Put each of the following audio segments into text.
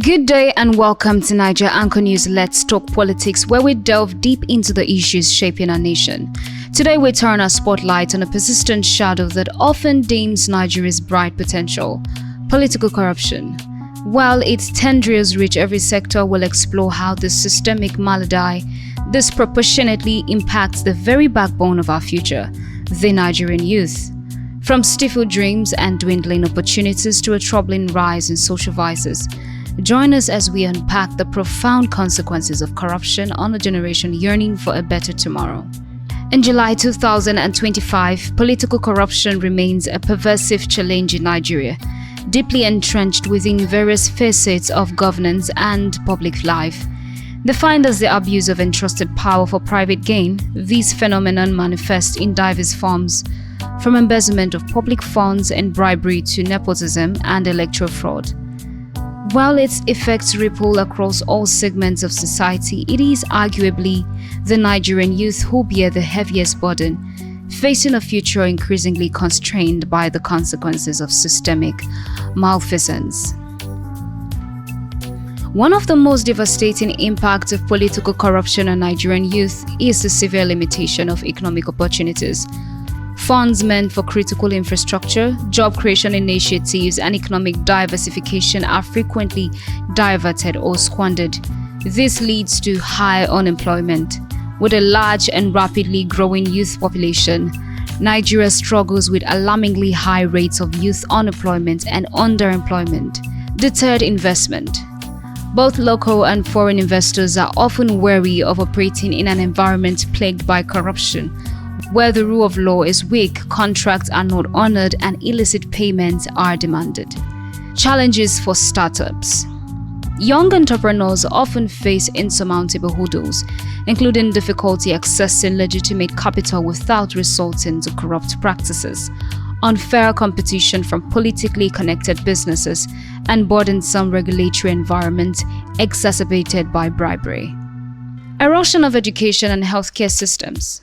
Good day and welcome to NAIJA Anchor News Let's Talk Politics, where we delve deep into the issues shaping our nation. Today we turn our spotlight on a persistent shadow that often dims Nigeria's bright potential: political corruption. While its tendrils reach every sector, we'll explore how this systemic malady disproportionately impacts the very backbone of our future, the Nigerian youth. From stifled dreams and dwindling opportunities to a troubling rise in social vices, join us as we unpack the profound consequences of corruption on a generation yearning for a better tomorrow. In July 2025, political corruption remains a pervasive challenge in Nigeria, deeply entrenched within various facets of governance and public life. Defined as the abuse of entrusted power for private gain, these phenomena manifest in diverse forms, from embezzlement of public funds and bribery to nepotism and electoral fraud. While its effects ripple across all segments of society, it is arguably the Nigerian youth who bear the heaviest burden, facing a future increasingly constrained by the consequences of systemic malfeasance. One of the most devastating impacts of political corruption on Nigerian youth is the severe limitation of economic opportunities. Funds meant for critical infrastructure, job creation initiatives, and economic diversification are frequently diverted or squandered. This leads to high unemployment. With a large and rapidly growing youth population, Nigeria struggles with alarmingly high rates of youth unemployment and underemployment. Deterred investment. Both local and foreign investors are often wary of operating in an environment plagued by corruption, where the rule of law is weak, contracts are not honored, and illicit payments are demanded. Challenges for startups. Young entrepreneurs often face insurmountable hurdles, including difficulty accessing legitimate capital without resorting to corrupt practices, unfair competition from politically connected businesses, and burdensome regulatory environment exacerbated by bribery. Erosion of education and healthcare systems.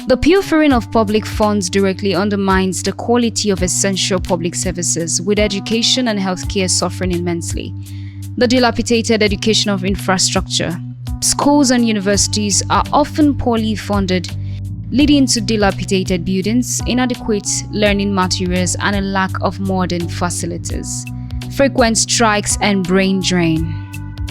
The pilfering of public funds directly undermines the quality of essential public services, with education and healthcare suffering immensely. The dilapidated educational infrastructure. Schools and universities are often poorly funded, leading to dilapidated buildings, inadequate learning materials, and a lack of modern facilities. Frequent strikes and brain drain.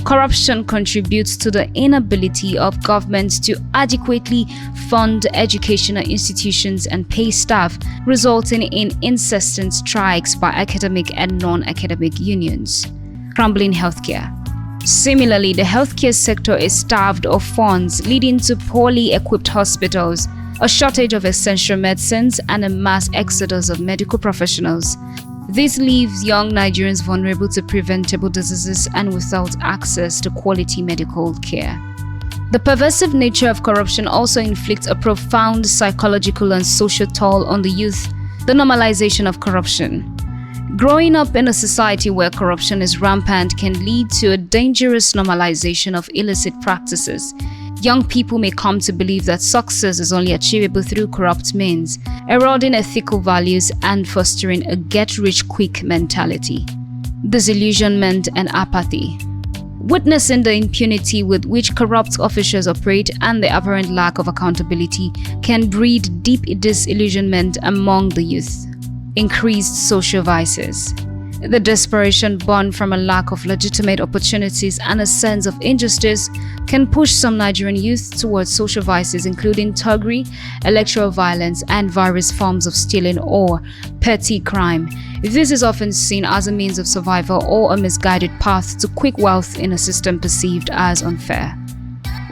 Corruption contributes to the inability of governments to adequately fund educational institutions and pay staff, resulting in incessant strikes by academic and non-academic unions. Crumbling healthcare. Similarly, the healthcare sector is starved of funds, leading to poorly equipped hospitals, a shortage of essential medicines, and a mass exodus of medical professionals. This leaves young Nigerians vulnerable to preventable diseases and without access to quality medical care. The pervasive nature of corruption also inflicts a profound psychological and social toll on the youth. The normalization of corruption. Growing up in a society where corruption is rampant can lead to a dangerous normalization of illicit practices. Young people may come to believe that success is only achievable through corrupt means, eroding ethical values and fostering a get-rich-quick mentality. Disillusionment and apathy. Witnessing the impunity with which corrupt officials operate and the apparent lack of accountability can breed deep disillusionment among the youth. Increased social vices. The desperation born from a lack of legitimate opportunities and a sense of injustice can push some Nigerian youth towards social vices, including thuggery, electoral violence, and various forms of stealing or petty crime. This is often seen as a means of survival or a misguided path to quick wealth in a system perceived as unfair.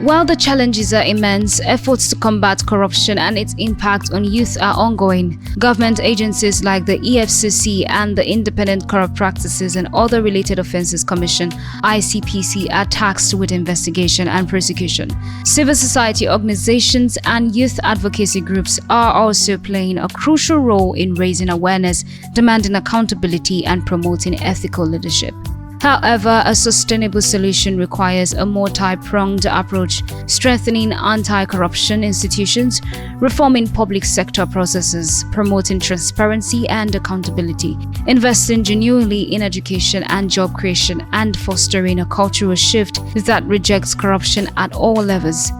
While the challenges are immense, efforts to combat corruption and its impact on youth are ongoing. Government agencies like the EFCC and the Independent Corrupt Practices and Other Related Offences Commission (ICPC) are tasked with investigation and prosecution. Civil society organizations and youth advocacy groups are also playing a crucial role in raising awareness, demanding accountability, and promoting ethical leadership. However, a sustainable solution requires a multi-pronged approach, strengthening anti-corruption institutions, reforming public sector processes, promoting transparency and accountability, investing genuinely in education and job creation, and fostering a cultural shift that rejects corruption at all levels.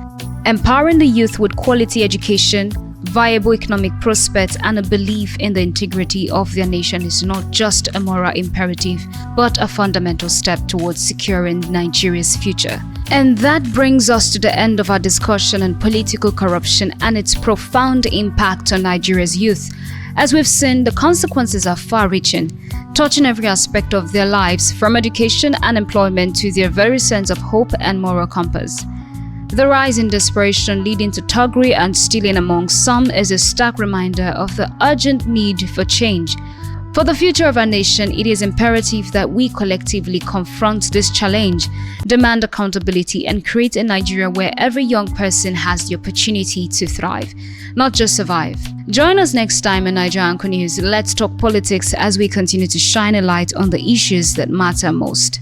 Empowering the youth with quality education, viable economic prospects, and a belief in the integrity of their nation is not just a moral imperative, but a fundamental step towards securing Nigeria's future. And that brings us to the end of our discussion on political corruption and its profound impact on Nigeria's youth. As we've seen, the consequences are far-reaching, touching every aspect of their lives, from education and employment to their very sense of hope and moral compass. The rise in desperation leading to thuggery and stealing among some is a stark reminder of the urgent need for change. For the future of our nation, it is imperative that we collectively confront this challenge, demand accountability, and create a Nigeria where every young person has the opportunity to thrive, not just survive. Join us next time on NAIJA ANCHOR News. Let's talk politics as we continue to shine a light on the issues that matter most.